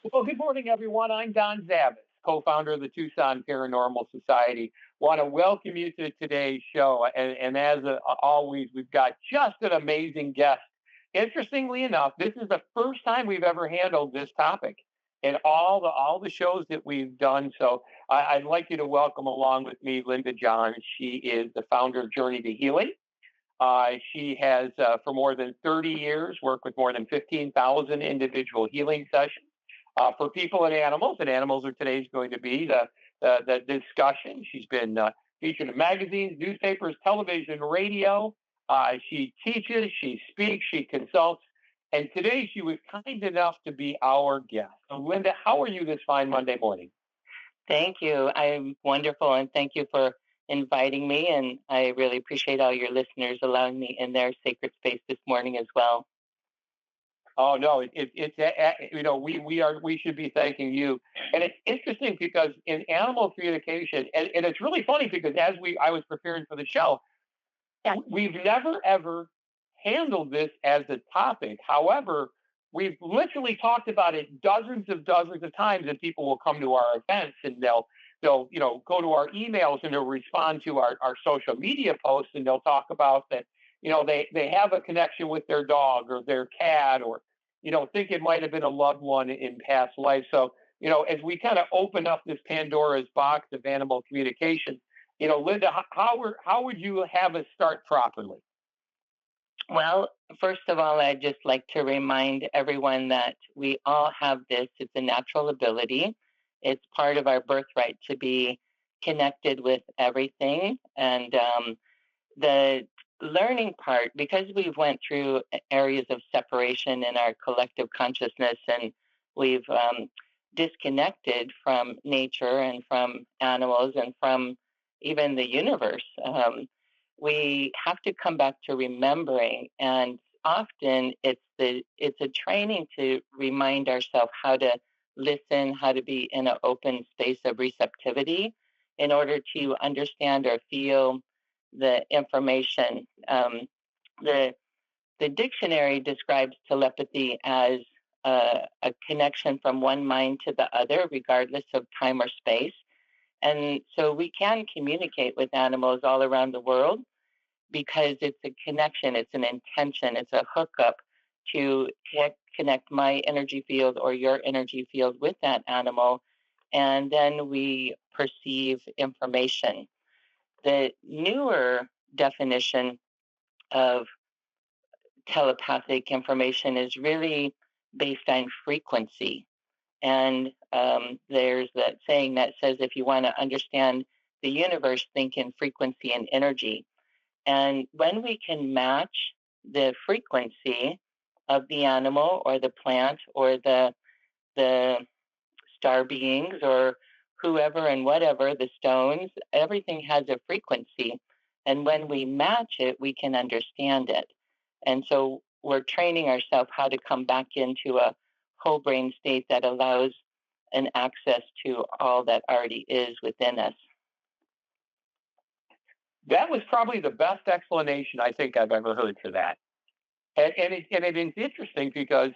Well, good morning, everyone. I'm Don Zavis, co-founder of the Tucson Paranormal Society. Want to welcome you to today's show. And as always, we've got just an amazing guest. Interestingly enough, this is the first time we've ever handled this topic in all the shows that we've done. So I'd like you to welcome along with me Linda John. She is the founder of Journey to Healing. She has, for more than 30 years, worked with more than 15,000 individual healing sessions for people and animals are today's going to be the discussion. She's been featured in magazines, newspapers, television, radio. She teaches, she speaks, she consults. And today she was kind enough to be our guest. So, Linda, how are you this fine Monday morning? Thank you. I'm wonderful, and thank you for inviting me. And I really appreciate all your listeners allowing me in their sacred space this morning as well. Oh no, we should be thanking you, and it's interesting because in animal communication, and it's really funny because as we I was preparing for the show, we've never ever handled this as a topic. However, we've literally talked about it dozens of times, and people will come to our events and they'll go to our emails and they'll respond to our social media posts and they'll talk about that they have a connection with their dog or their cat or think it might have been a loved one in past life. So as we kind of open up this Pandora's box of animal communication, Linda, how would you have us start properly? Well, first of all, I'd just like to remind everyone that we all have this. It's a natural ability. It's part of our birthright to be connected with everything. And the learning part, because we've went through areas of separation in our collective consciousness and we've disconnected from nature and from animals and from even the universe, we have to come back to remembering. And often it's a training to remind ourselves how to listen, how to be in an open space of receptivity in order to understand or feel the information. The the dictionary describes telepathy as a connection from one mind to the other, regardless of time or space. And so we can communicate with animals all around the world because it's a connection, it's an intention, it's a hookup to connect my energy field or your energy field with that animal. And then we perceive information. The newer definition of telepathic information is really based on frequency. And there's that saying that says if you want to understand the universe, think in frequency and energy. And when we can match the frequency of the animal or the plant or the star beings or whoever and whatever, the stones, everything has a frequency. And when we match it, we can understand it. And so we're training ourselves how to come back into a whole brain state that allows an access to all that already is within us. That was probably the best explanation I think I've ever heard for that. And it's interesting because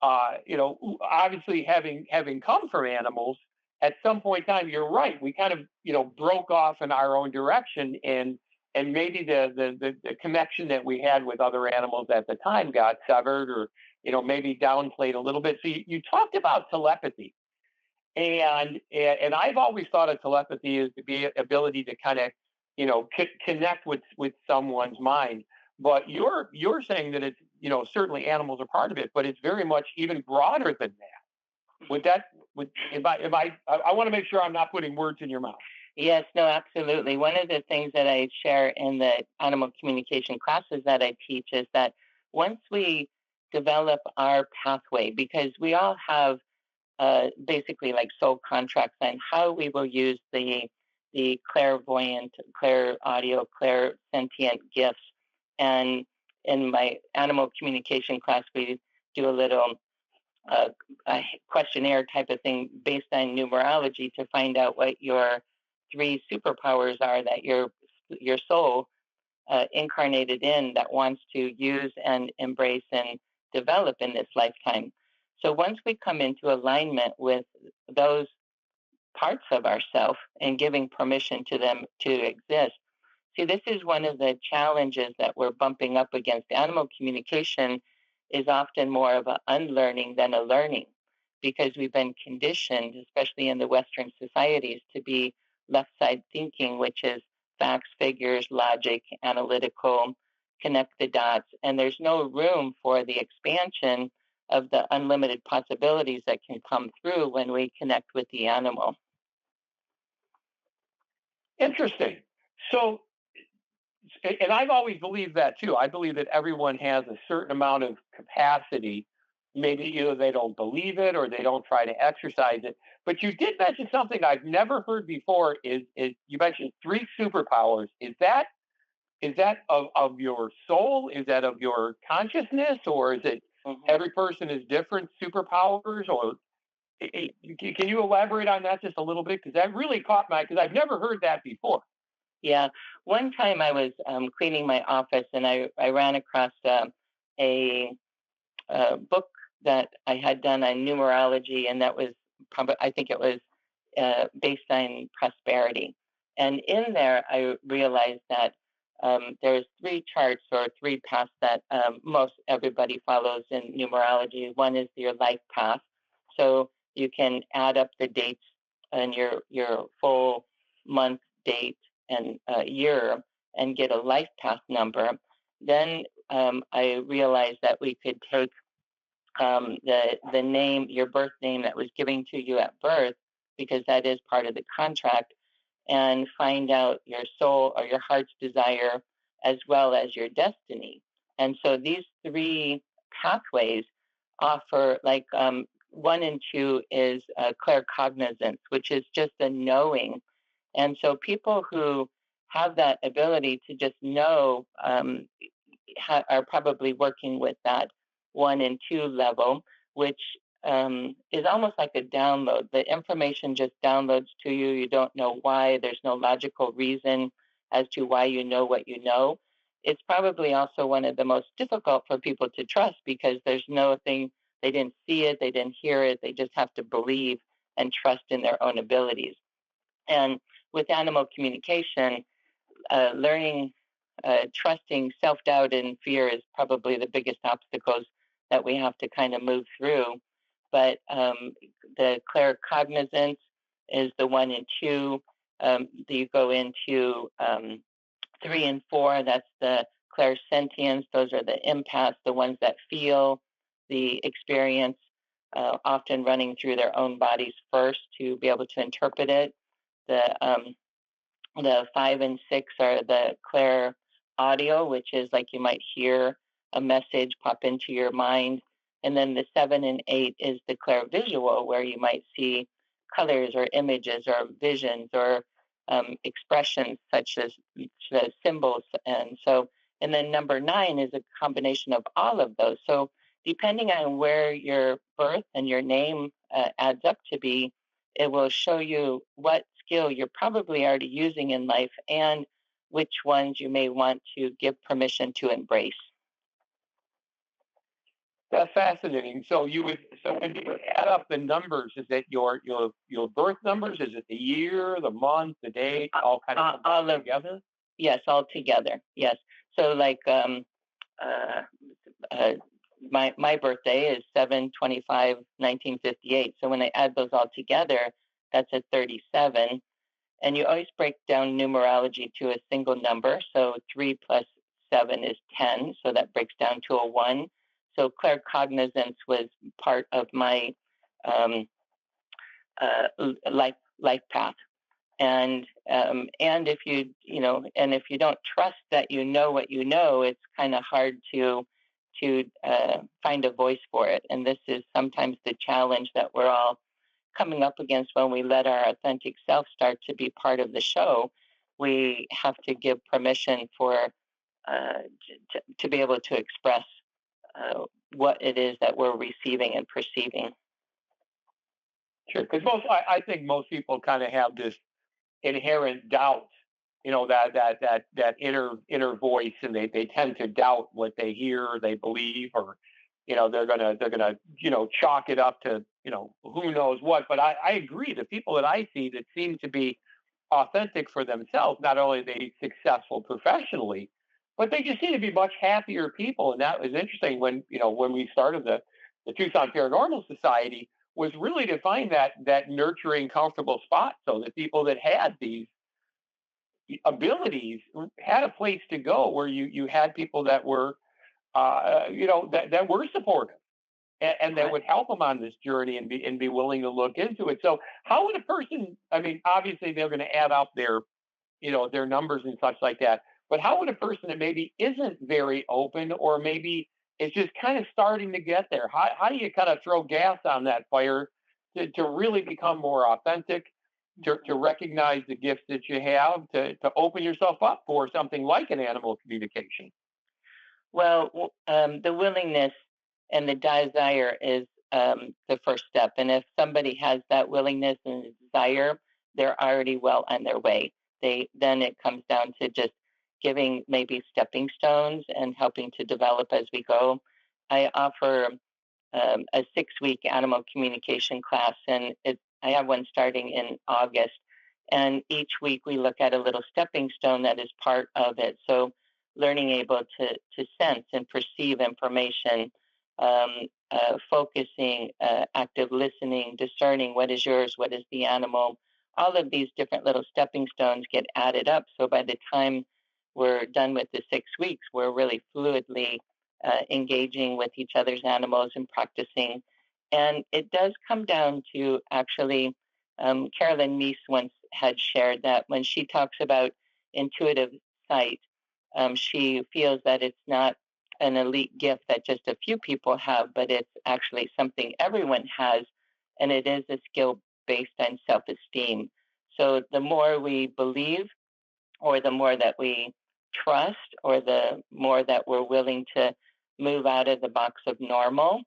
obviously having come from animals, at some point in time, you're right. We kind of broke off in our own direction, and maybe the connection that we had with other animals at the time got severed, or maybe downplayed a little bit. So you talked about telepathy, and I've always thought of telepathy as the ability to kind of connect with someone's mind. But you're saying that it's certainly animals are part of it, but it's very much even broader than that. Would that would if I want to make sure I'm not putting words in your mouth. Yes, no, absolutely. One of the things that I share in the animal communication classes that I teach is that once we develop our pathway, because we all have basically like soul contracts on how we will use the clairvoyant, clair audio, clair sentient gifts. And in my animal communication class, we do a little a questionnaire type of thing based on numerology to find out what your three superpowers are that your soul incarnated in that wants to use and embrace and develop in this lifetime. So once we come into alignment with those parts of ourself and giving permission to them to exist. See, this is one of the challenges that we're bumping up against. Animal communication is often more of an unlearning than a learning because we've been conditioned, especially in the Western societies, to be left side thinking, which is facts, figures, logic, analytical, connect the dots. And there's no room for the expansion of the unlimited possibilities that can come through when we connect with the animal. Interesting. So, and I've always believed that too. I believe that everyone has a certain amount of capacity. Maybe they don't believe it or they don't try to exercise it. But you did mention something I've never heard before. Is you mentioned three superpowers? Is that of your soul? Is that of your consciousness, or is it every person is different superpowers? Or can you elaborate on that just a little bit? Because that really caught my because I've never heard that before. Yeah. One time I was cleaning my office and I ran across a, book that I had done on numerology, and that was probably, I think it was based on prosperity. And in there, I realized that there's three charts or three paths that most everybody follows in numerology. One is your life path. So you can add up the dates and your full month, date, and year and get a life path number. Then I realized that we could take the name, your birth name that was given to you at birth, because that is part of the contract, and find out your soul or your heart's desire as well as your destiny. And so these three pathways offer like one and two is claircognizance, which is just a knowing. And so people who have that ability to just know are probably working with that one and two level, which is almost like a download. The information just downloads to you. You don't know why. There's no logical reason as to why you know what you know. It's probably also one of the most difficult for people to trust because there's nothing, they didn't see it, they didn't hear it, they just have to believe and trust in their own abilities. And with animal communication, learning, trusting self doubt and fear is probably the biggest obstacles that we have to kind of move through. But the claircognizance is the one and two. You go into three and four, that's the clairsentience. Those are the empaths, the ones that feel the experience, often running through their own bodies first to be able to interpret it. The five and six are the clair audio, which is like you might hear a message pop into your mind. And then the seven and eight is the clair visual, where you might see colors or images or visions or expressions such as symbols. And so, and then number nine is a combination of all of those. So depending on where your birth and your name adds up to be, it will show you what skill you're probably already using in life and which ones you may want to give permission to embrace. That's fascinating. So when you add up the numbers, is it your birth numbers? Is it the year, the month, the date, all kind of all together? Yes, all together. Yes. So like my birthday is 7/25/1958. So when I add those all together, that's a 37. And you always break down numerology to a single number. So 3 plus 7 is 10. So that breaks down to a 1. So claircognizance was part of my um, life path. And if if you don't trust that you know what you know, it's kind of hard to find a voice for it. And this is sometimes the challenge that we're all coming up against when we let our authentic self start to be part of the show. We have to give permission for to be able to express what it is that we're receiving and perceiving. Sure, because I think most people kind of have this inherent doubt, that inner voice, and they tend to doubt what they hear, or they believe, or they're gonna chalk it up to who knows what. But I agree. The people that I see that seem to be authentic for themselves, not only are they successful professionally, but they just seem to be much happier people. And that was interesting when we started the Tucson Paranormal Society, was really to find that nurturing, comfortable spot, so that people that had these abilities had a place to go, where you had people that were that were supportive, and that Right. would help them on this journey, and be willing to look into it. So how would a person? I mean, obviously they're going to add up their numbers and such like that. But how would a person that maybe isn't very open, or maybe is just kind of starting to get there? How do you kind of throw gas on that fire to really become more authentic, to recognize the gifts that you have, to open yourself up for something like an animal communication? Well, the willingness and the desire is the first step. And if somebody has that willingness and desire, they're already well on their way. Then it comes down to just giving maybe stepping stones and helping to develop as we go. I offer a 6 week animal communication class, and I have one starting in August. And each week we look at a little stepping stone that is part of it. So learning able to sense and perceive information, focusing, active listening, discerning what is yours, what is the animal. All of these different little stepping stones get added up. So by the time we're done with the 6 weeks, we're really fluidly engaging with each other's animals and practicing. And it does come down to actually, Carolyn Meese once had shared that when she talks about intuitive sight, she feels that it's not an elite gift that just a few people have, but it's actually something everyone has, and it is a skill based on self esteem. So the more we believe, or the more that we trust, or the more that we're willing to move out of the box of normal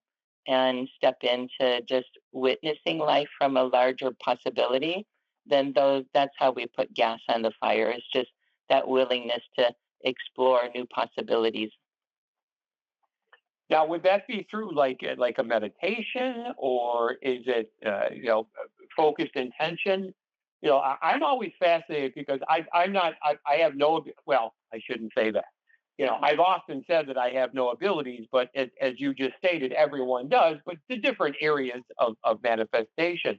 and step into just witnessing life from a larger possibility, then that's how we put gas on the fire. It's just that willingness to explore new possibilities. Now, would that be through like a meditation, or is it focused intention? I'm always fascinated, because I have no, well, I shouldn't say that. I've often said that I have no abilities, but as you just stated, everyone does, but the different areas of manifestation.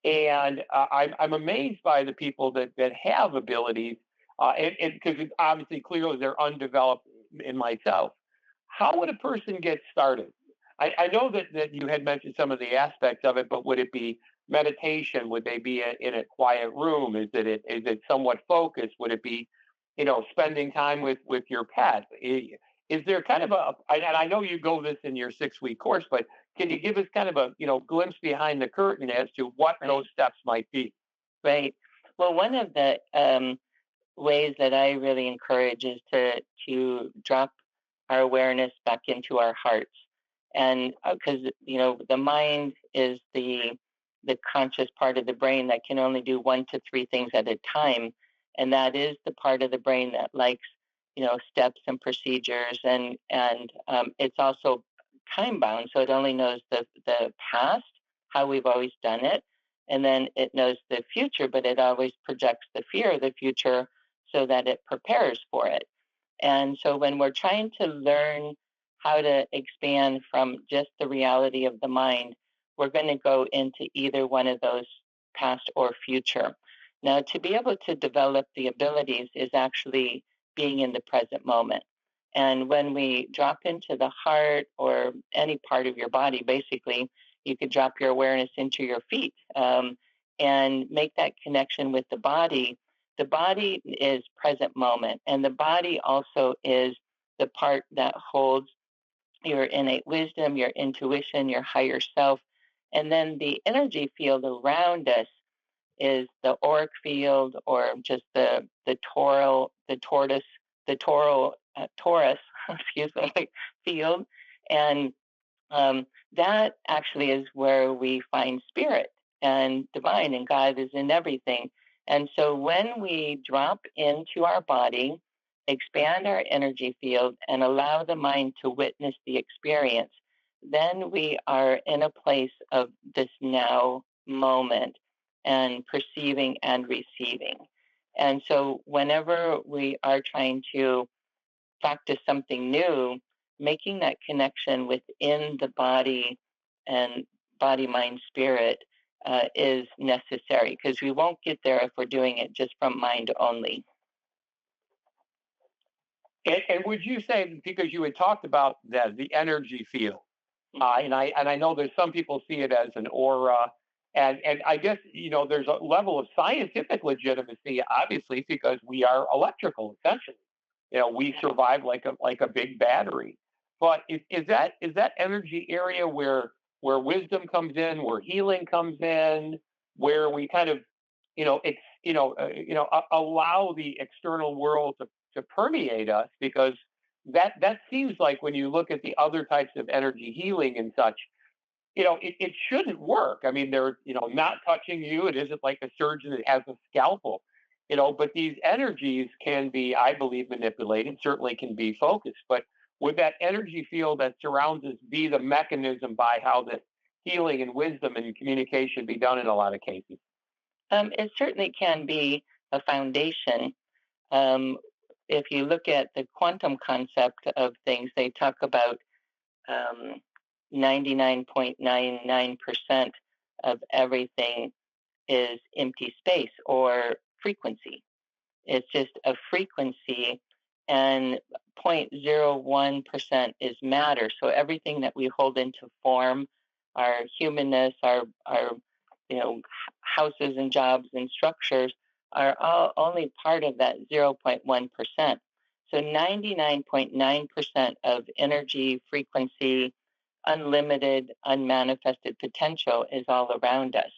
And I'm amazed by the people that have abilities, and because it's obviously clearly they're undeveloped in myself. How would a person get started? I know that you had mentioned some of the aspects of it, but would it be meditation? Would they be in a quiet room? Is it somewhat focused? Would it be, spending time with your pet? Is there kind of and I know you go this in your 6 week course, but can you give us kind of a glimpse behind the curtain as to what Right. those steps might be? Right. Well, one of the ways that I really encourage is to drop our awareness back into our hearts, and because the mind is the conscious part of the brain that can only do 1 to 3 things at a time, and that is the part of the brain that likes steps and procedures, and it's also time bound, so it only knows the past, how we've always done it, and then it knows the future, but it always projects the fear of the future so that it prepares for it. And so when we're trying to learn how to expand from just the reality of the mind, we're going to go into either one of those, past or future. Now, to be able to develop the abilities is actually being in the present moment. And when we drop into the heart or any part of your body, basically, you could drop your awareness into your feet, and make that connection with the body. The body is present moment, and the body also is the part that holds your innate wisdom, your intuition, your higher self. And then the energy field around us is the auric field, or just the toral, the tortoise, the toral, Taurus, excuse me, field. And that actually is where we find spirit and divine, and God is in everything. And so when we drop into our body, expand our energy field, and allow the mind to witness the experience, then we are in a place of this now moment and perceiving and receiving. And so, whenever we are trying to practice something new, making that connection within the body and body, mind, spirit is necessary, because we won't get there if we're doing it just from mind only. And would you say, because you had talked about that, the energy field, and I know there's some people see it as an aura, and I guess there's a level of scientific legitimacy, obviously, because we are electrical essentially. We survive like a big battery. But is that energy area where wisdom comes in, where healing comes in, where we kind of allow the external world to permeate us, because that seems like, when you look at the other types of energy healing and such, it shouldn't work. I mean, they're not touching you. It isn't like a surgeon that has a scalpel. But these energies can be, I believe, manipulated, certainly can be focused. But would that energy field that surrounds us be the mechanism by how the healing and wisdom and communication be done in a lot of cases? It certainly can be a foundation. Um, if you look at the quantum concept of things, they talk about 99.99% of everything is empty space or frequency. It's just a frequency, and 0.01% is matter. So everything that we hold into form, our humanness, our houses and jobs and structures, are all only part of that 0.1%. So 99.9% of energy, frequency, unlimited, unmanifested potential is all around us.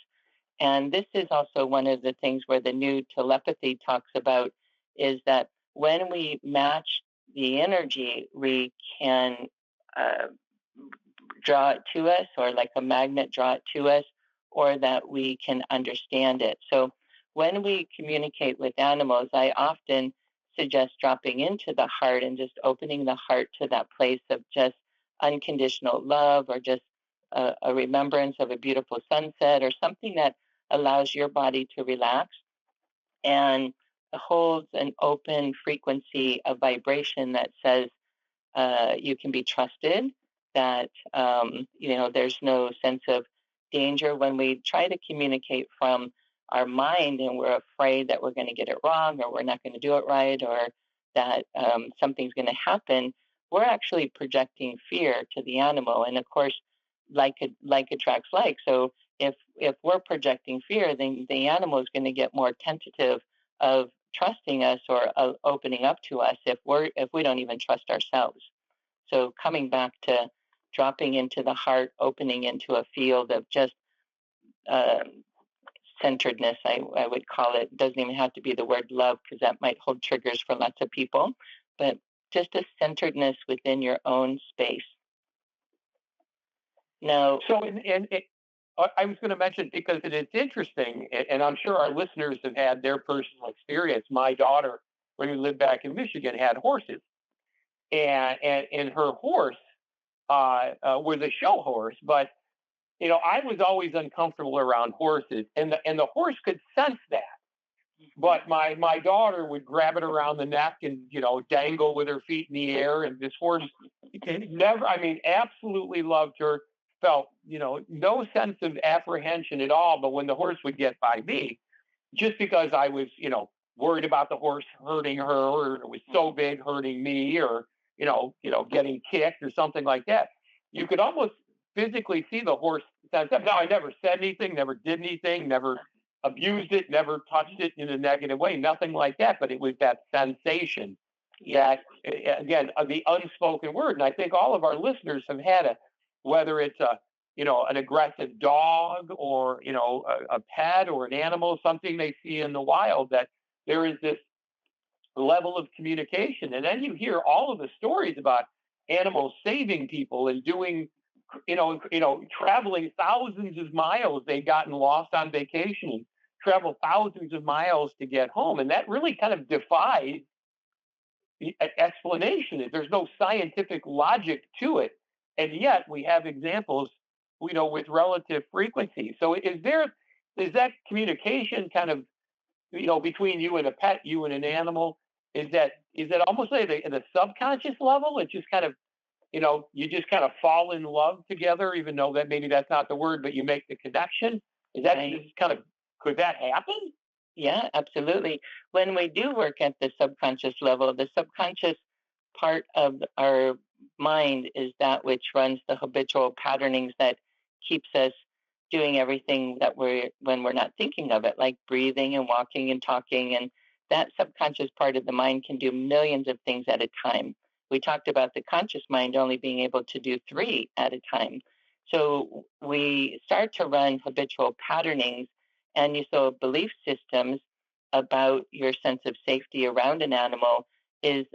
And this is also one of the things where the new telepathy talks about, is that when we match the energy, we can uh, draw it to us, or like a magnet draw it to us, or that we can understand it. So when we communicate with animals, I often suggest dropping into the heart and just opening the heart to that place of just unconditional love, or just a remembrance of a beautiful sunset, or something that allows your body to relax and holds an open frequency of vibration that says you can be trusted, that there's no sense of danger. When we try to communicate from our mind and we're afraid that we're going to get it wrong, or we're not going to do it right, or that something's going to happen, we're actually projecting fear to the animal. And of course, like attracts like. So if we're projecting fear, then the animal is going to get more tentative of trusting us, or opening up to us, if we don't even trust ourselves. So coming back to dropping into the heart, opening into a field of just uh, centeredness, I would call it. Doesn't even have to be the word love, because that might hold triggers for lots of people, but just a centeredness within your own space. Now, So, I was going to mention, because it's interesting, and I'm sure our listeners have had their personal experience. My daughter, when we lived back in Michigan, had horses, and her horse was a show horse, but I was always uncomfortable around horses, and the horse could sense that. But my daughter would grab it around the neck and dangle with her feet in the air, and this horse never, I mean, absolutely loved her. Felt no sense of apprehension at all. But when the horse would get by me, just because I was worried about the horse hurting her, or it was so big hurting me, or getting kicked or something like that, you could almost physically see the horse sense up. Now, I never said anything, never did anything, never abused it, never touched it in a negative way, nothing like that. But it was that sensation that, again, the unspoken word. And I think all of our listeners have had it, whether it's an aggressive dog, or a pet or an animal, something they see in the wild, that there is this level of communication. And then you hear all of the stories about animals saving people and doing traveling thousands of miles. They've gotten lost on vacation and travel thousands of miles to get home, and that really kind of defies the explanation. There's no scientific logic to it. and yet we have examples, with relative frequency. So is that communication kind of, between you and a pet, you and an animal? Is that almost like in the subconscious level? It just kind of, you just kind of fall in love together, even though that maybe that's not the word, but you make the connection. Is that Right. just kind of, could that happen? Yeah, absolutely. When we do work at the subconscious level, the subconscious part of our mind is that which runs the habitual patternings that keeps us doing everything that we're when we're not thinking of it, like breathing and walking and talking. And that subconscious part of the mind can do millions of things at a time. We talked about the conscious mind only being able to do three at a time. So we start to run habitual patternings and you so belief systems about your sense of safety around an animal is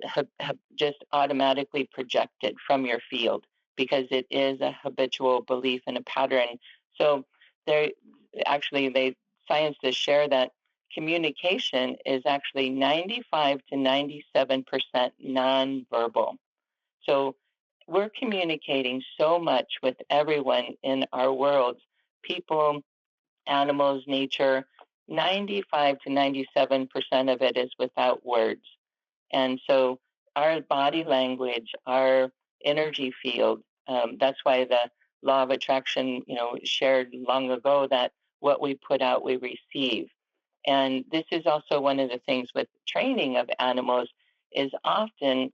just automatically projected from your field because it is a habitual belief and a pattern. So there actually they scientists share that communication is actually 95 to 97% nonverbal. So we're communicating so much with everyone in our worlds, people, animals, nature. 95 to 97% of it is without words. And so our body language, our energy field, that's why the law of attraction, shared long ago that what we put out, we receive. And this is also one of the things with training of animals is often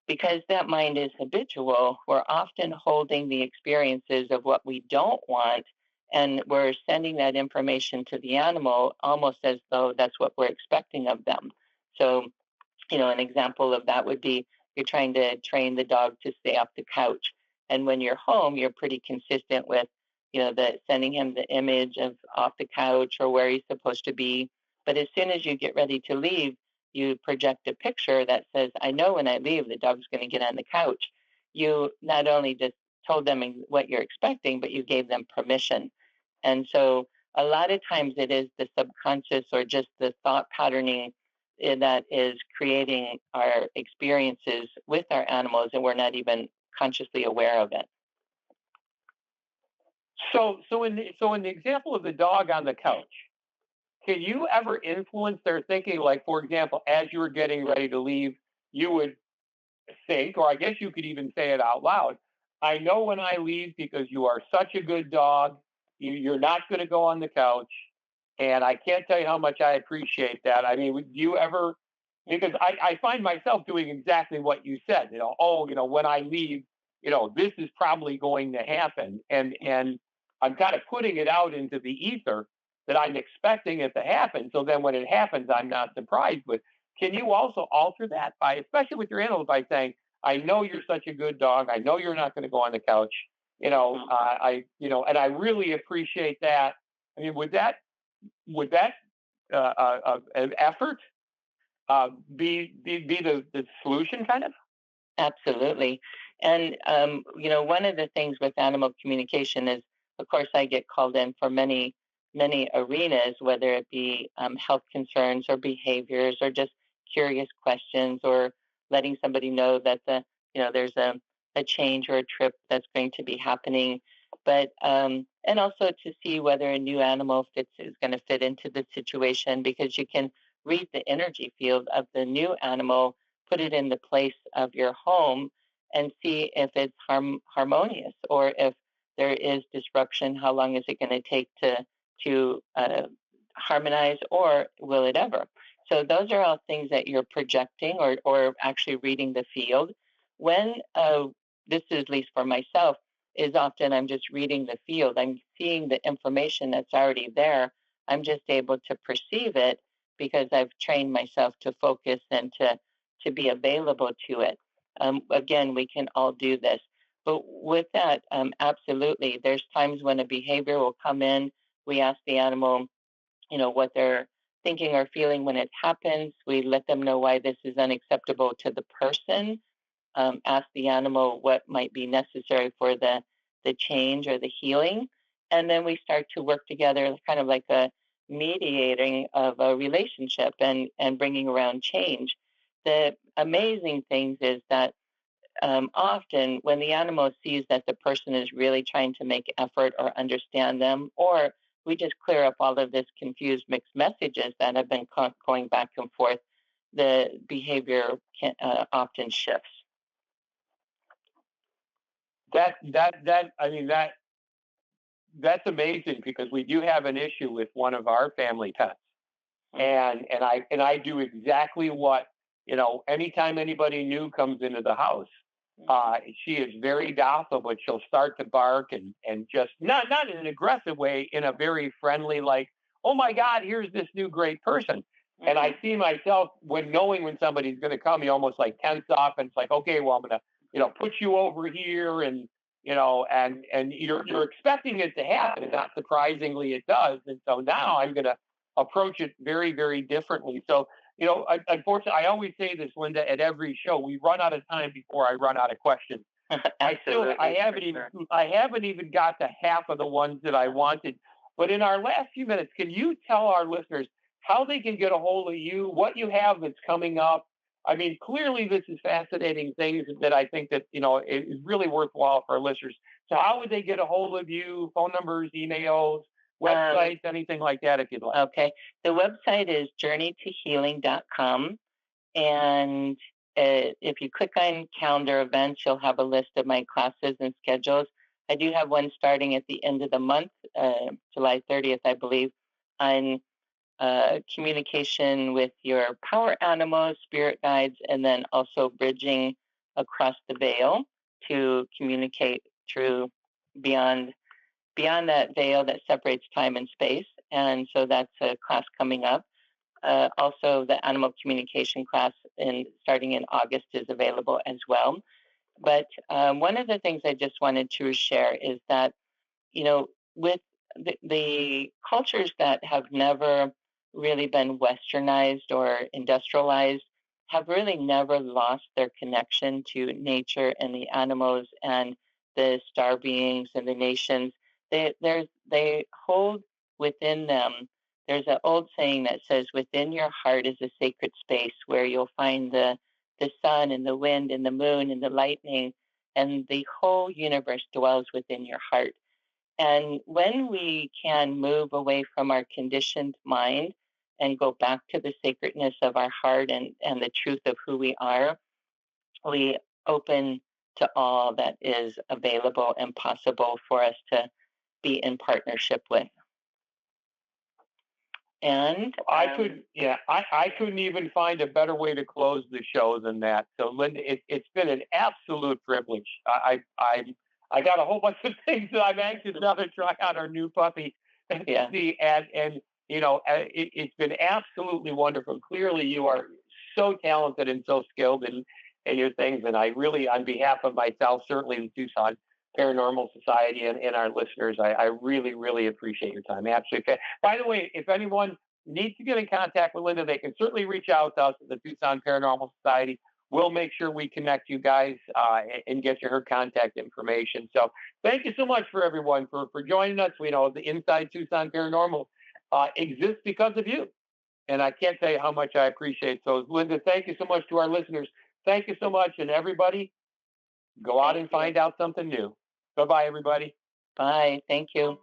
because that mind is habitual, we're often holding the experiences of what we don't want, and we're sending that information to the animal almost as though that's what we're expecting of them. So, an example of that would be you're trying to train the dog to stay off the couch. And when you're home, you're pretty consistent with, the sending him the image of off the couch or where he's supposed to be. But as soon as you get ready to leave, you project a picture that says, I know when I leave, the dog's going to get on the couch. You not only just told them what you're expecting, but you gave them permission. And so a lot of times it is the subconscious or just the thought patterning that is creating our experiences with our animals, and we're not even consciously aware of it. So in the example of the dog on the couch, can you ever influence their thinking? Like, for example, as you were getting ready to leave, you would think, or I guess you could even say it out loud, I know when I leave because you are such a good dog. You're not going to go on the couch. And I can't tell you how much I appreciate that. I mean, would you ever, because I find myself doing exactly what you said, when I leave, this is probably going to happen. And I'm kind of putting it out into the ether that I'm expecting it to happen. So then when it happens, I'm not surprised. But can you also alter that by, especially with your animals, by saying, I know you're such a good dog. I know you're not going to go on the couch. And I really appreciate that. I mean, would that an effort be the solution, kind of? Absolutely. And, one of the things with animal communication is, of course, I get called in for many, many arenas, whether it be health concerns or behaviors or just curious questions or letting somebody know that there's a change or a trip that's going to be happening. But, and also to see whether a new animal is going to fit into the situation because you can read the energy field of the new animal, put it in the place of your home and see if it's harmonious or if there is disruption. How long is it going to take to harmonize, or will it ever? So those are all things that you're projecting or actually reading the field. When this is at least for myself is often I'm just reading the field. I'm seeing the information that's already there. I'm just able to perceive it because I've trained myself to focus and to be available to it. Again, we can all do this. But with that, absolutely, there's times when a behavior will come in. We ask the animal, what they're thinking or feeling when it happens. We let them know why this is unacceptable to the person. Ask the animal what might be necessary for the change or the healing, and then we start to work together, kind of like a mediating of a relationship and bringing around change. The amazing things is that often when the animal sees that the person is really trying to make effort or understand them, or we just clear up all of this confused mixed messages that have been going back and forth, the behavior often shifts. I mean, that's amazing, because we do have an issue with one of our family pets, and I do exactly what, anytime anybody new comes into the house, she is very docile, but she'll start to bark, and just not in an aggressive way, in a very friendly, like, oh my God, here's this new great person. And I see myself, when knowing when somebody's going to come, you almost like tense up, and it's like, okay, well, I'm gonna, put you over here, and and you're expecting it to happen, and not surprisingly it does. And so now I'm gonna approach it very, very differently. So, unfortunately, I always say this, Linda, at every show, we run out of time before I run out of questions. I haven't even got to half of the ones that I wanted. But in our last few minutes, can you tell our listeners how they can get a hold of you, what you have that's coming up? I mean, clearly this is fascinating things that I think that, is really worthwhile for our listeners. So how would they get a hold of you? Phone numbers, emails, websites, anything like that, if you'd like. Okay. The website is journeytohealing.com. And if you click on calendar events, you'll have a list of my classes and schedules. I do have one starting at the end of the month, July 30th, I believe, on communication with your power animals, spirit guides, and then also bridging across the veil to communicate through beyond that veil that separates time and space. And so that's a class coming up. Also, the animal communication class starting in August is available as well. But one of the things I just wanted to share is that, with the cultures that have never really been westernized or industrialized, have really never lost their connection to nature and the animals and the star beings and the nations. They hold within them. There's an old saying that says, "Within your heart is a sacred space where you'll find the sun and the wind and the moon and the lightning, and the whole universe dwells within your heart." And when we can move away from our conditioned mind and go back to the sacredness of our heart and the truth of who we are, we open to all that is available and possible for us to be in partnership with. And I couldn't even find a better way to close the show than that. So, Linda, it's been an absolute privilege. I got a whole bunch of things that I'm anxious now to try out our new puppy and see, and it's been absolutely wonderful. Clearly, you are so talented and so skilled in your things, and I really, on behalf of myself, certainly the Tucson Paranormal Society, and our listeners, I really, really appreciate your time. Absolutely. By the way, if anyone needs to get in contact with Linda, they can certainly reach out to us at the Tucson Paranormal Society. We'll make sure we connect you guys, and get you her contact information. So thank you so much for everyone for joining us. We know the Inside Tucson Paranormal exists because of you. And I can't tell you how much I appreciate. So, Linda, thank you so much. To our listeners, thank you so much. And everybody, go out and find out something new. Bye-bye, everybody. Bye. Thank you.